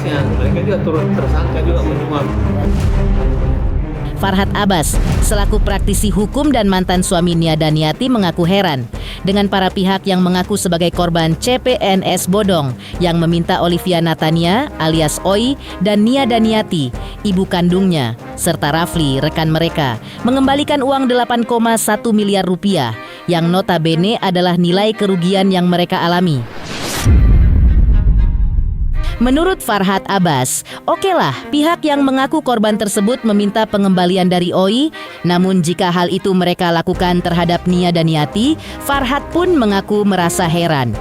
prosesnya. Mereka juga turut tersangka juga menyuap. Farhad Abbas, selaku praktisi hukum dan mantan suami Nia Daniati mengaku heran dengan para pihak yang mengaku sebagai korban CPNS bodong yang meminta Olivia Natania alias Oi dan Nia Daniati, ibu kandungnya, serta Rafli, rekan mereka, mengembalikan uang 8,1 miliar rupiah yang notabene adalah nilai kerugian yang mereka alami. Menurut Farhad Abbas, okelah pihak yang mengaku korban tersebut meminta pengembalian dari Oi, namun jika hal itu mereka lakukan terhadap Nia Daniati, Farhad pun mengaku merasa heran.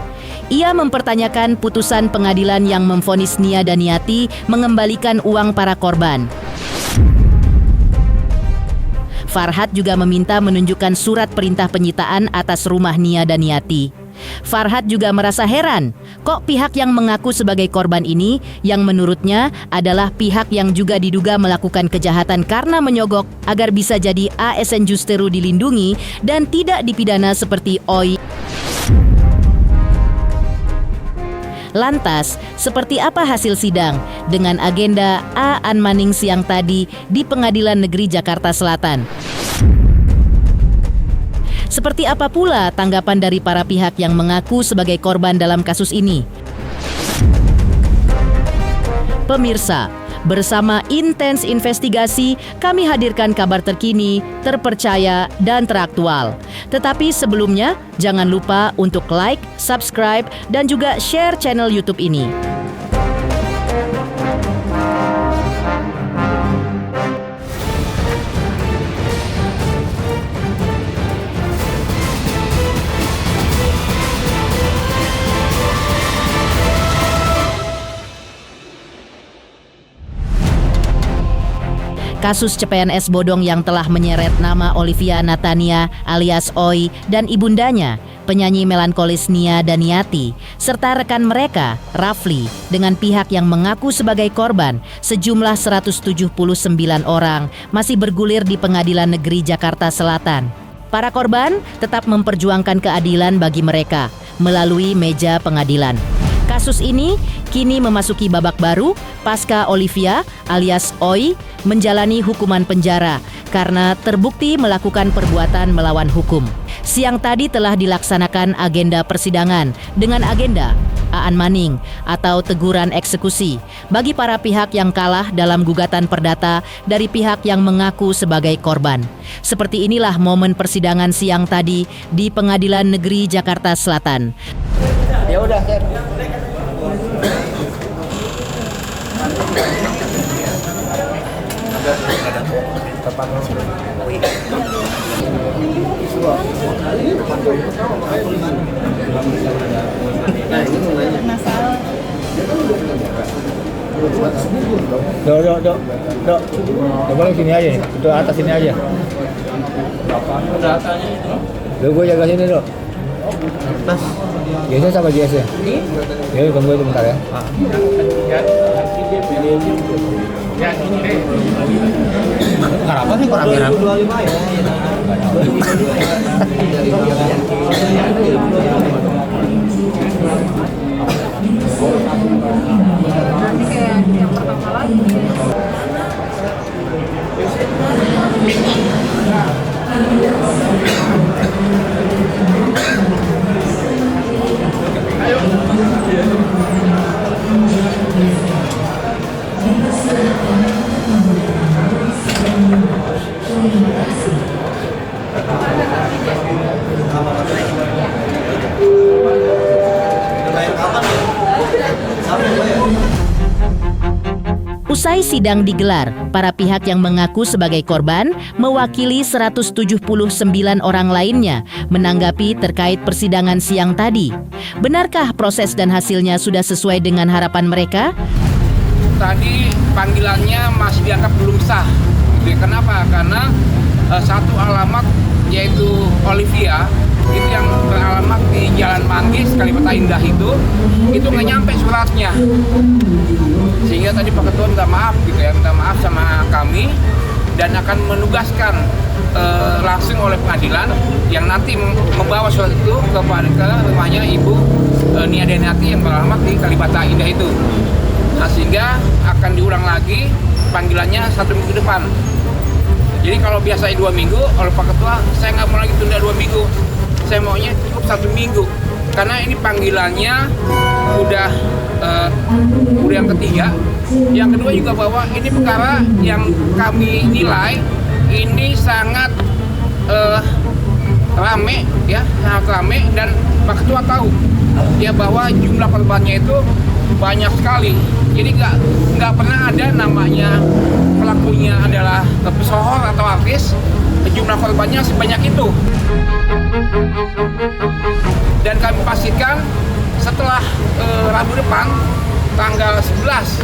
Ia mempertanyakan putusan pengadilan yang memvonis Nia Daniati mengembalikan uang para korban. Farhad juga meminta menunjukkan surat perintah penyitaan atas rumah Nia Daniati. Farhad juga merasa heran, kok pihak yang mengaku sebagai korban ini yang menurutnya adalah pihak yang juga diduga melakukan kejahatan karena menyogok agar bisa jadi ASN Justeru dilindungi dan tidak dipidana seperti Oi. Lantas, seperti apa hasil sidang dengan agenda Aan Maning siang tadi di Pengadilan Negeri Jakarta Selatan? Seperti apa pula tanggapan dari para pihak yang mengaku sebagai korban dalam kasus ini? Pemirsa, bersama Intens Investigasi, kami hadirkan kabar terkini, terpercaya, dan teraktual. Tetapi sebelumnya, jangan lupa untuk like, subscribe, dan juga share channel YouTube ini. Kasus CPNS bodong yang telah menyeret nama Olivia Natania alias Oi dan ibundanya, penyanyi melankolis Nia Daniati, serta rekan mereka, Rafli, dengan pihak yang mengaku sebagai korban, sejumlah 179 orang masih bergulir di Pengadilan Negeri Jakarta Selatan. Para korban tetap memperjuangkan keadilan bagi mereka melalui meja pengadilan. Kasus ini kini memasuki babak baru pasca Olivia alias Oi menjalani hukuman penjara karena terbukti melakukan perbuatan melawan hukum. Siang tadi telah dilaksanakan agenda persidangan dengan agenda Aan Maning atau teguran eksekusi bagi para pihak yang kalah dalam gugatan perdata dari pihak yang mengaku sebagai korban. Seperti inilah momen persidangan siang tadi di Pengadilan Negeri Jakarta Selatan. Ya udah, Sir. Dok. Coba lu sini aja nih, itu atas sini aja. Lu gue jaga sini, Dok. Mas, GS sama GS ya? Ya, tunggu itu bentar ya. Kenapa sih kok rame-rame? Nanti kayak yang pertama lagi. Usai sidang digelar, para pihak yang mengaku sebagai korban mewakili 179 orang lainnya menanggapi terkait persidangan siang tadi. Benarkah proses dan hasilnya sudah sesuai dengan harapan mereka? Tadi panggilannya masih dianggap belum sah. Kenapa? Karena satu alamat yaitu Olivia itu yang beralamat di Jalan Manggis, Kalibata Indah itu nggak nyampe suratnya. Sehingga tadi Pak Ketua minta maaf minta maaf sama kami dan akan menugaskan langsung oleh pengadilan yang nanti membawa surat itu ke rumahnya Ibu Nia Daniati yang beralamat di Kalibata Indah itu. Nah, sehingga akan diulang lagi panggilannya 1 minggu depan. Jadi kalau biasanya 2 minggu, oleh Pak Ketua, saya nggak mau lagi tunda 2 minggu. Saya maunya cukup 1 minggu. Karena ini panggilannya udah yang ketiga. Yang kedua juga bahwa ini perkara yang kami nilai ini sangat rame, ya, sangat rame, dan Pak Ketua tahu ya bahwa jumlah korbannya itu banyak sekali. Jadi nggak pernah ada namanya pelakunya adalah pesohor atau artis, jumlah korbannya sebanyak itu. Dan kami pastikan setelah Rabu depan tanggal 11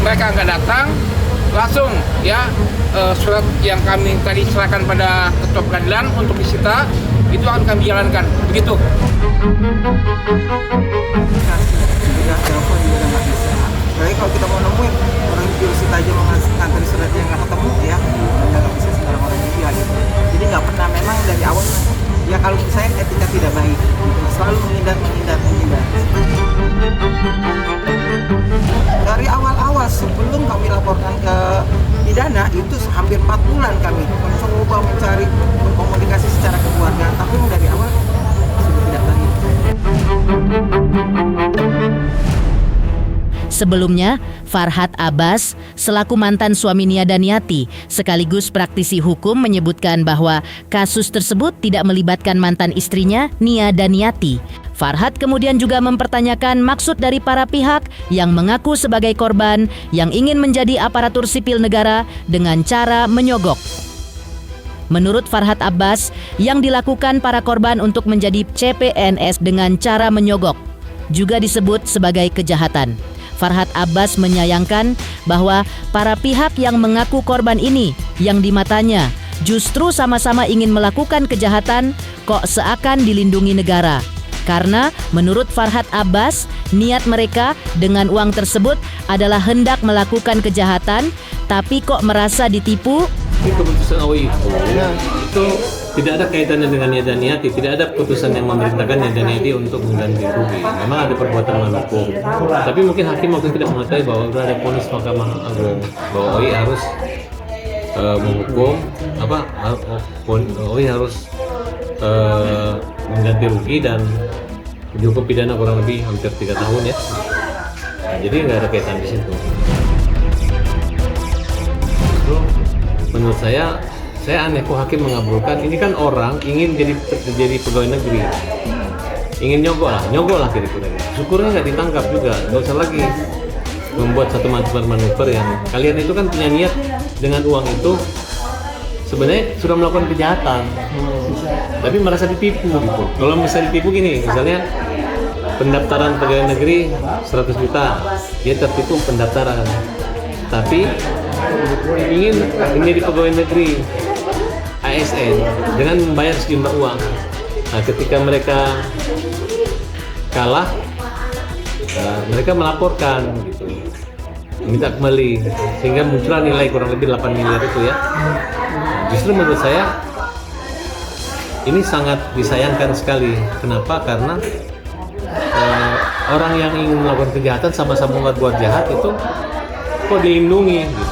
mereka nggak datang, langsung ya surat yang kami tadi serahkan pada Ketua Pengadilan untuk disita itu akan kami jalankan, begitu. Udah telepon juga nggak bisa. Apalagi kalau kita mau nemuin orang jurusita aja mau nganterin suratnya nggak ketemu ya nggak bisa sekarang orang media gitu. Jadi nggak pernah, memang dari awal ya kalau saya etika tidak baik gitu. Selalu menghindar. Dari awal sebelum kami laporkan ke pidana itu hampir 4 bulan kami mencoba mencari berkomunikasi secara kekeluargaan, tapi dari awal sudah tidak lagi. Sebelumnya, Farhat Abbas, selaku mantan suami Nia Daniati, sekaligus praktisi hukum menyebutkan bahwa kasus tersebut tidak melibatkan mantan istrinya, Nia Daniati. Farhat kemudian juga mempertanyakan maksud dari para pihak yang mengaku sebagai korban yang ingin menjadi aparatur sipil negara dengan cara menyogok. Menurut Farhat Abbas, yang dilakukan para korban untuk menjadi CPNS dengan cara menyogok juga disebut sebagai kejahatan. Farhat Abbas menyayangkan bahwa para pihak yang mengaku korban ini yang di matanya justru sama-sama ingin melakukan kejahatan kok seakan dilindungi negara. Karena menurut Farhat Abbas, niat mereka dengan uang tersebut adalah hendak melakukan kejahatan, tapi kok merasa ditipu. Ini keputusan OI itu tidak ada kaitannya dengan Nia Daniati, tidak ada putusan yang memerintahkan Nia Daniati untuk mengganti rugi. Memang ada perbuatan melawan hukum, tapi mungkin hakim waktu itu tidak mengetahui bahwa sudah ada vonis Mahkamah Agung bahwa OI harus menghukum OI harus mengganti rugi dan dihukum pidana kurang lebih hampir 3 tahun ya. Nah, jadi nggak ada kaitan di situ. Justru menurut saya aneh kok hakim mengabulkan. Ini kan orang ingin jadi pegawai negeri, ingin nyogok lah kira-kira. Syukurnya nggak ditangkap juga, nggak usah lagi membuat satu manuver yang kalian itu kan punya niat dengan uang itu sebenarnya sudah melakukan kejahatan, tapi merasa ditipu gitu. Kalau misalnya ditipu gini, misalnya pendaftaran pegawai negeri 100 juta, dia tertipu pendaftaran, tapi ingin menjadi pegawai negeri ASN dengan membayar sejumlah uang. Nah, ketika mereka kalah, mereka melaporkan gitu, minta kembali, sehingga muncullah nilai kurang lebih 8 miliar itu ya. Justru menurut saya ini sangat disayangkan sekali. Kenapa? Karena orang yang ingin melakukan kejahatan sama-sama buat jahat itu kok dilindungi gitu.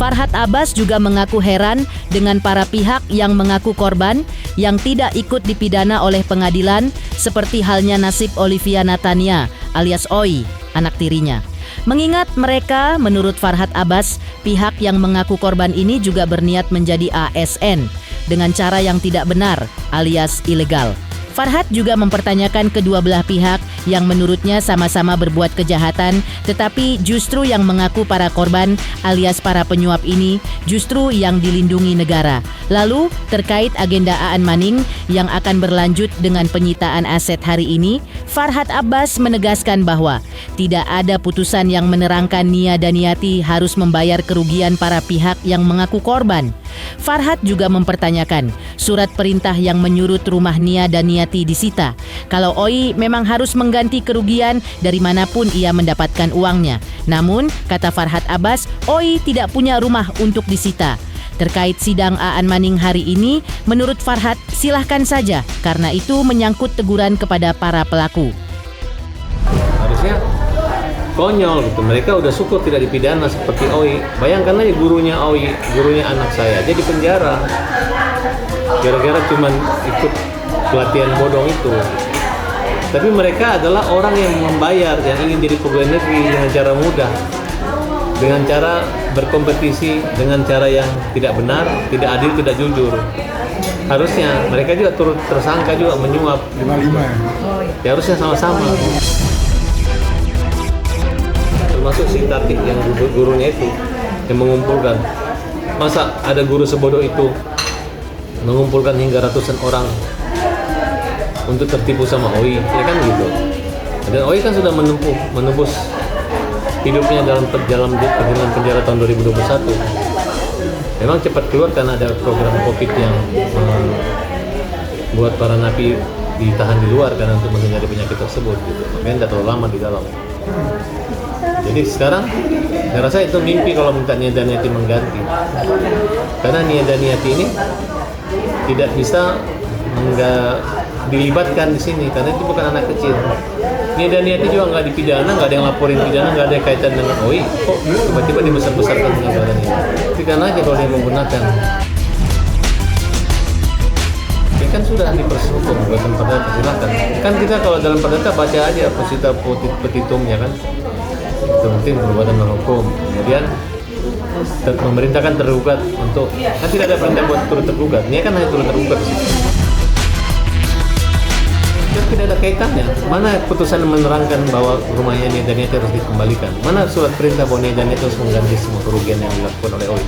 Farhat Abbas juga mengaku heran dengan para pihak yang mengaku korban yang tidak ikut dipidana oleh pengadilan, seperti halnya nasib Olivia Natania alias Oi, anak tirinya. Mengingat mereka, menurut Farhat Abbas, pihak yang mengaku korban ini juga berniat menjadi ASN dengan cara yang tidak benar alias ilegal. Farhat juga mempertanyakan kedua belah pihak yang menurutnya sama-sama berbuat kejahatan, tetapi justru yang mengaku para korban alias para penyuap ini justru yang dilindungi negara. Lalu terkait agenda Aan Maning yang akan berlanjut dengan penyitaan aset hari ini, Farhat Abbas menegaskan bahwa tidak ada putusan yang menerangkan Nia Daniati harus membayar kerugian para pihak yang mengaku korban. Farhat juga mempertanyakan surat perintah yang menyurut rumah Nia Daniati disita. Kalau Oi memang harus mengganti kerugian dari manapun ia mendapatkan uangnya. Namun, kata Farhat Abbas, Oi tidak punya rumah untuk disita. Terkait sidang Aan Maning hari ini, menurut Farhat silahkan saja karena itu menyangkut teguran kepada para pelaku. konyol gitu. Mereka udah syukur tidak dipidana seperti Oi. Bayangkan aja gurunya Oi, gurunya anak saya aja di penjara gara-gara cuman ikut pelatihan bodong itu. Tapi mereka adalah orang yang membayar, yang ingin jadi pegawai negeri dengan cara mudah, dengan cara berkompetisi, dengan cara yang tidak benar, tidak adil, tidak jujur. Harusnya mereka juga turut tersangka juga menyuap. 55 ya? Ya harusnya sama-sama. Termasuk si Tati yang gurunya itu yang mengumpulkan. Masa ada guru sebodoh itu mengumpulkan hingga ratusan orang untuk tertipu sama Oi, ya kan gitu. Dan Oi kan sudah menembus hidupnya dalam perjalanan penjara tahun 2021. Memang cepat keluar karena ada program COVID yang membuat para napi ditahan di luar karena untuk menghindari penyakit tersebut gitu. Makanya tidak terlalu lama di dalam. Jadi sekarang saya rasa itu mimpi kalau minta Nia Daniati mengganti. Karena Nia Daniati ini tidak bisa dilibatkan di sini karena itu bukan anak kecil. Nia Daniati juga nggak dipidana, nggak ada yang laporin pidana, nggak ada kaitan dengan Oi. Kok tiba-tiba dibesar-besarkan dengan badan ini? Buktikan aja kalau dia menggunakan. Ini kan sudah diproses hukum, bukan perdata, silakan. Kan kita kalau dalam perdata baca aja posita petitumnya kan. Itu penting perbuatan menghukum. Kemudian memerintahkan tergugat untuk kan tidak ada perintah buat turut tergugat. Ini kan hanya turut tergugat di situ. Dan tidak ada kaitannya. Mana putusan menerangkan bahwa rumahnya Nia Daniati harus dikembalikan? Mana surat perintah bahwa Nia Daniati harus mengganti semua kerugian yang dilakukan oleh Oi?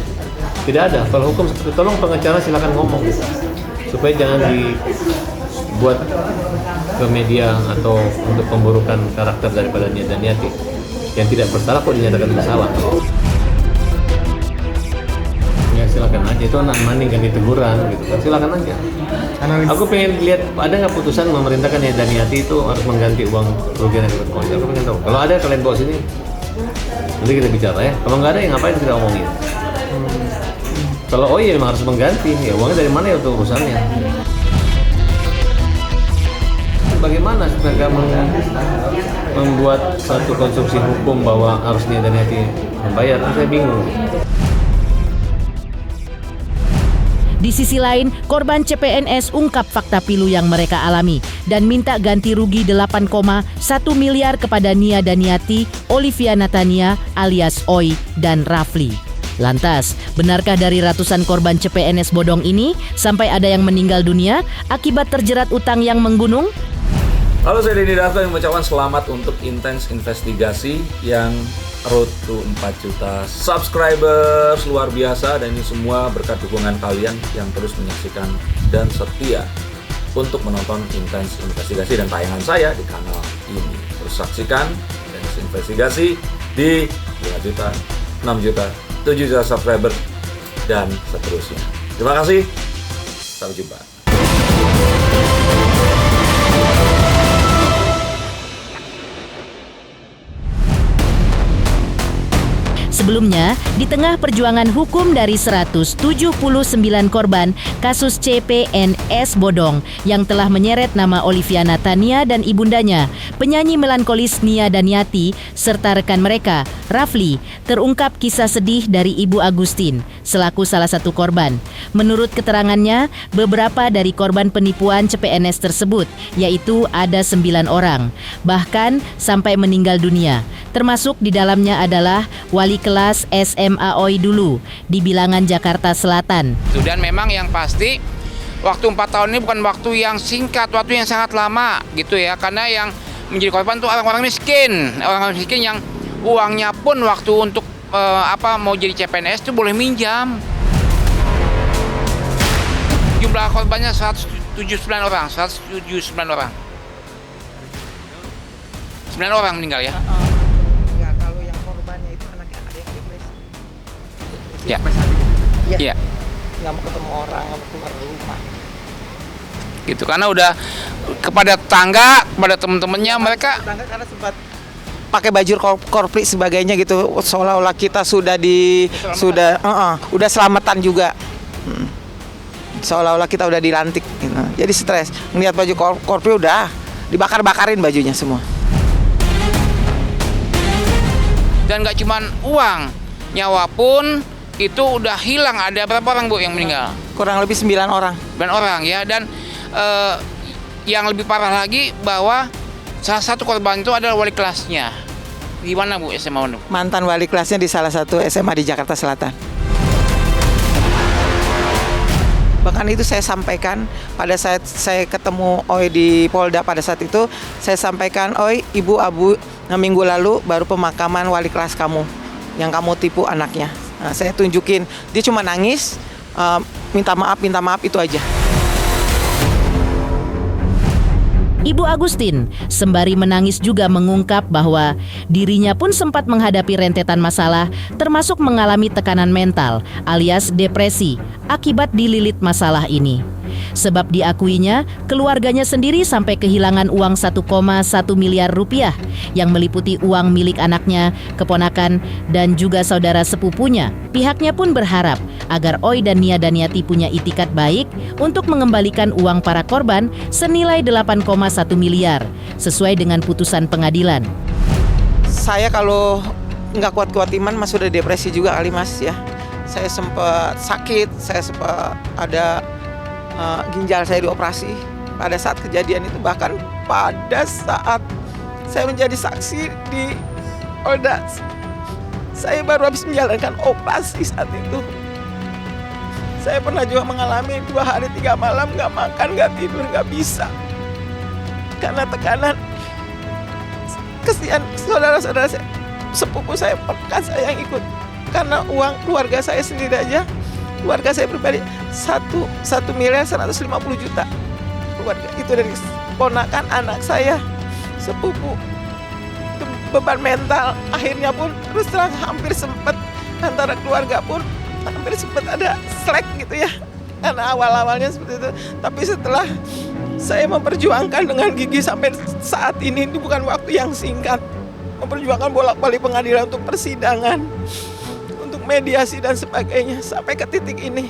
Tidak ada. Kalau hukum seperti tolong pengacara silakan ngomong supaya jangan dibuat ke media atau untuk pemburukan karakter daripada Nia Daniati yang tidak bersalah kok dinyatakan bersalah. Ya silakan aja, itu anak maning kan diteguran gitu kan, silakan aja. Aku pengen lihat ada nggak putusan memerintahkan Nia Daniati itu harus mengganti uang kerugian yang diperoleh. Aku pengen tahu. Kalau ada kalian bawa sini, nanti kita bicara ya. Kalau nggak ada ya ngapain kita omongin. Kalau oh iya memang harus mengganti, ya uangnya dari mana ya untuk urusannya. Bagaimana mereka membuat satu konstruksi hukum bahwa harus Nia Daniati membayar? Saya bingung. Di sisi lain, korban CPNS ungkap fakta pilu yang mereka alami dan minta ganti rugi 8,1 miliar kepada Nia Daniati, Olivia Natania alias Oi, dan Rafli. Lantas, benarkah dari ratusan korban CPNS bodong ini sampai ada yang meninggal dunia akibat terjerat utang yang menggunung? Halo, saya Denny Darto yang mengucapkan selamat untuk Intens Investigasi yang road to 4 juta subscribers, luar biasa, dan ini semua berkat dukungan kalian yang terus menyaksikan dan setia untuk menonton Intens Investigasi dan tayangan saya di kanal ini. Terus saksikan Intens Investigasi di 5 juta, 6 juta, 7 juta subscriber dan seterusnya. Terima kasih, sampai jumpa. Sebelumnya, di tengah perjuangan hukum dari 179 korban kasus CPNS bodong yang telah menyeret nama Olivia Natania dan ibundanya, penyanyi melankolis Nia Daniati, serta rekan mereka, Rafli, terungkap kisah sedih dari Ibu Agustin, selaku salah satu korban. Menurut keterangannya, beberapa dari korban penipuan CPNS tersebut, yaitu ada 9 orang, bahkan sampai meninggal dunia. Termasuk di dalamnya adalah wali kelas SMA Oi dulu di Bilangan Jakarta Selatan. Dan memang yang pasti waktu 4 tahun ini bukan waktu yang singkat, waktu yang sangat lama gitu ya. Karena yang menjadi korban tuh orang-orang miskin yang uangnya pun waktu untuk mau jadi CPNS itu boleh minjam. Jumlah korbannya 179 orang. 9 orang meninggal ya. Ya. Iya. Nggak mau ketemu orang, nggak mau keluar rumah. Gitu, karena udah kepada tetangga, kepada teman-temannya mereka. Tetangga karena sempat pakai baju korpri sebagainya gitu, seolah-olah kita sudah udah selamatan juga. Seolah-olah kita udah dilantik. Gitu. Jadi stres. Ngelihat baju korpri udah dibakar-bakarin bajunya semua. Dan nggak cuma uang, nyawa pun itu udah hilang. Ada berapa orang Bu yang meninggal? Kurang lebih 9 orang. 9 orang ya. Dan yang lebih parah lagi bahwa salah satu korban itu adalah wali kelasnya. Di mana Bu SMA Bandung? Mantan wali kelasnya di salah satu SMA di Jakarta Selatan. Bahkan itu saya sampaikan pada saat saya ketemu Oi di Polda pada saat itu, saya sampaikan, Oi, Ibu Abu minggu lalu baru pemakaman wali kelas kamu yang kamu tipu anaknya. Nah, saya tunjukin, dia cuma nangis, minta maaf itu aja. Ibu Agustin sembari menangis juga mengungkap bahwa dirinya pun sempat menghadapi rentetan masalah termasuk mengalami tekanan mental alias depresi akibat dililit masalah ini. Sebab diakuinya keluarganya sendiri sampai kehilangan uang 1,1 miliar rupiah yang meliputi uang milik anaknya, keponakan, dan juga saudara sepupunya. Pihaknya pun berharap agar Oi dan Nia Daniati punya itikat baik untuk mengembalikan uang para korban senilai 8,1 miliar sesuai dengan putusan pengadilan. Saya kalau nggak kuat-kuat iman mas sudah depresi juga kali mas ya. Saya sempat sakit, saya sempat ada ginjal saya dioperasi pada saat kejadian itu, bahkan pada saat saya menjadi saksi di Polda, saya baru habis menjalankan operasi saat itu. Saya pernah juga mengalami 2 hari 3 malam nggak makan, nggak tidur, nggak bisa karena tekanan. Kesian saudara-saudara saya, sepupu saya, bekas saya yang ikut, karena uang keluarga saya sendiri aja, keluarga saya pribadi 1.150.000.000 keluarga itu dari ponakan anak saya, sepupu. Itu beban mental akhirnya pun terus terang hampir sempat antara keluarga pun hampir sempat ada slack gitu ya, karena awal-awalnya seperti itu. Tapi setelah saya memperjuangkan dengan gigi sampai saat ini bukan waktu yang singkat, memperjuangkan bolak-balik pengadilan untuk persidangan, untuk mediasi dan sebagainya sampai ke titik ini.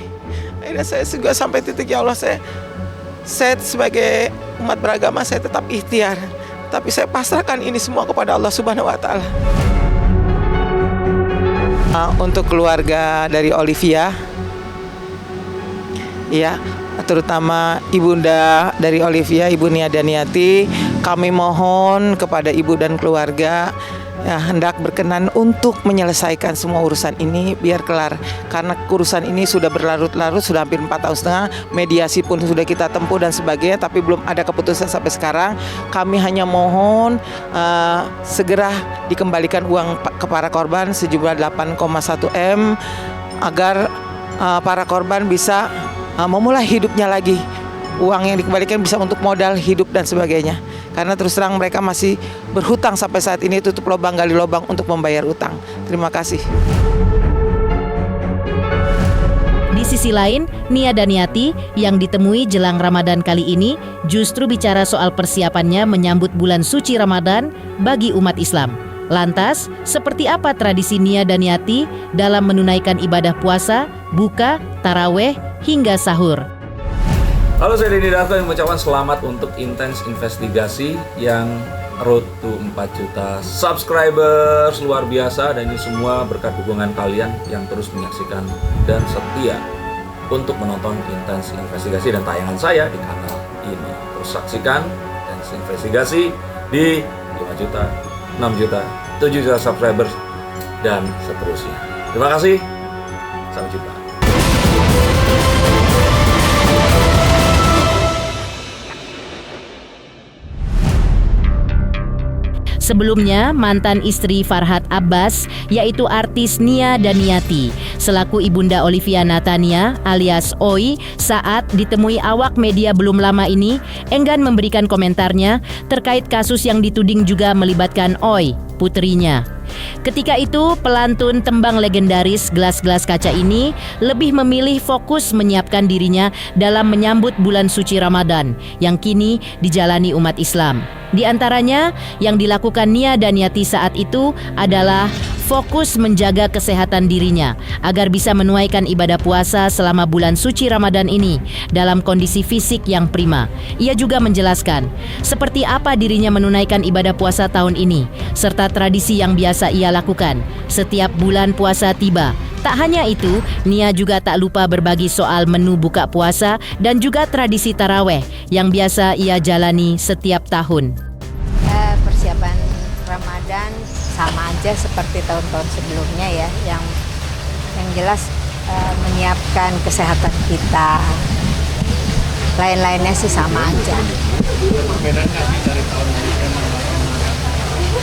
Akhirnya saya juga sampai titik, ya Allah, saya sebagai umat beragama saya tetap ikhtiar, tapi saya pasrahkan ini semua kepada Allah Subhanahu wa Ta'ala. Untuk keluarga dari Olivia, ya, terutama ibunda dari Olivia, Ibu Nia Daniati, kami mohon kepada ibu dan keluarga ya, hendak berkenan untuk menyelesaikan semua urusan ini biar kelar, karena urusan ini sudah berlarut-larut, sudah hampir 4,5 tahun, mediasi pun sudah kita tempuh dan sebagainya, tapi belum ada keputusan sampai sekarang. Kami hanya mohon segera dikembalikan uang ke para korban sejumlah 8,1 M agar para korban bisa memulai hidupnya lagi. Uang yang dikembalikan bisa untuk modal hidup dan sebagainya. Karena terus terang mereka masih berhutang sampai saat ini, tutup lubang gali lubang untuk membayar utang. Terima kasih. Di sisi lain, Nia Daniati yang ditemui jelang Ramadan kali ini justru bicara soal persiapannya menyambut bulan suci Ramadan bagi umat Islam. Lantas, seperti apa tradisi Nia Daniati dalam menunaikan ibadah puasa, buka, taraweh, hingga sahur? Halo, saya Denny Darto yang mengucapkan selamat untuk Intens Investigasi yang road to 4 juta subscribers, luar biasa. Dan ini semua berkat dukungan kalian yang terus menyaksikan dan setia untuk menonton Intens Investigasi dan tayangan saya di kanal ini. Terus saksikan Intens Investigasi di 5 juta, 6 juta, 7 juta subscribers dan seterusnya. Terima kasih, sampai jumpa. Sebelumnya, mantan istri Farhad Abbas, yaitu artis Nia Daniati, selaku ibunda Olivia Natania alias Oi, saat ditemui awak media belum lama ini, enggan memberikan komentarnya terkait kasus yang dituding juga melibatkan Oi, putrinya. Ketika itu, pelantun tembang legendaris Gelas-Gelas Kaca ini lebih memilih fokus menyiapkan dirinya dalam menyambut bulan suci Ramadan yang kini dijalani umat Islam. Di antaranya yang dilakukan Nia Daniati saat itu adalah fokus menjaga kesehatan dirinya agar bisa menunaikan ibadah puasa selama bulan suci Ramadan ini dalam kondisi fisik yang prima. Ia juga menjelaskan seperti apa dirinya menunaikan ibadah puasa tahun ini serta tradisi yang biasa ia lakukan setiap bulan puasa tiba. Tak hanya itu, Nia juga tak lupa berbagi soal menu buka puasa dan juga tradisi taraweh yang biasa ia jalani setiap tahun. Persiapan Ramadan sama aja seperti tahun-tahun sebelumnya ya, yang jelas menyiapkan kesehatan kita. Lain-lainnya sih sama aja.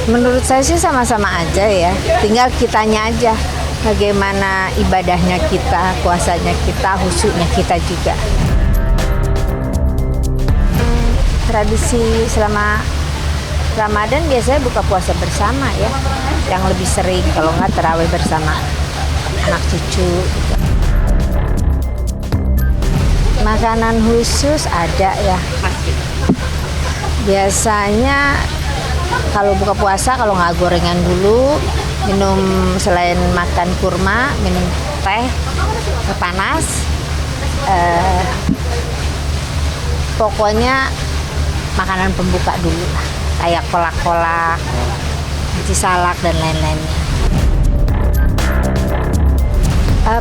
Menurut saya sih sama-sama aja ya, tinggal kitanya aja bagaimana ibadahnya kita, puasanya kita, khusyuknya kita juga. Tradisi selama Ramadan biasanya buka puasa bersama ya, yang lebih sering, kalau nggak tarawih bersama anak cucu gitu. Makanan khusus ada ya, biasanya kalau buka puasa, kalau nggak gorengan dulu, minum selain makan kurma, minum teh panas, pokoknya makanan pembuka dulu lah, kayak kolak-kolak, nasi salak dan lain-lainnya.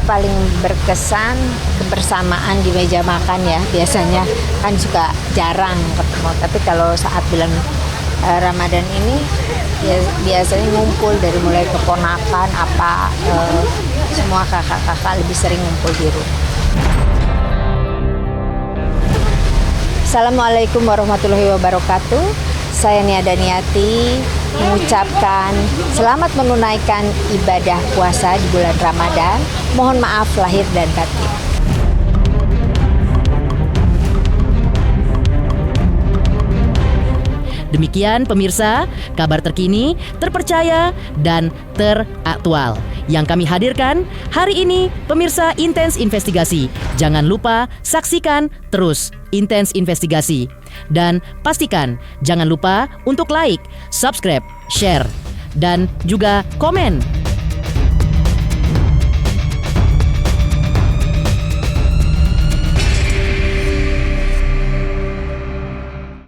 Paling berkesan kebersamaan di meja makan ya, biasanya kan juga jarang ketemu, tapi kalau saat bulan Ramadan ini ya biasanya ngumpul dari mulai keponakan semua kakak-kakak lebih sering ngumpul di rumah. Assalamualaikum warahmatullahi wabarakatuh. Saya Nia Daniati mengucapkan selamat menunaikan ibadah puasa di bulan Ramadan. Mohon maaf lahir dan batin. Demikian pemirsa, kabar terkini, terpercaya, dan teraktual yang kami hadirkan hari ini. Pemirsa Intens Investigasi, jangan lupa saksikan terus Intens Investigasi. Dan pastikan jangan lupa untuk like, subscribe, share, dan juga komen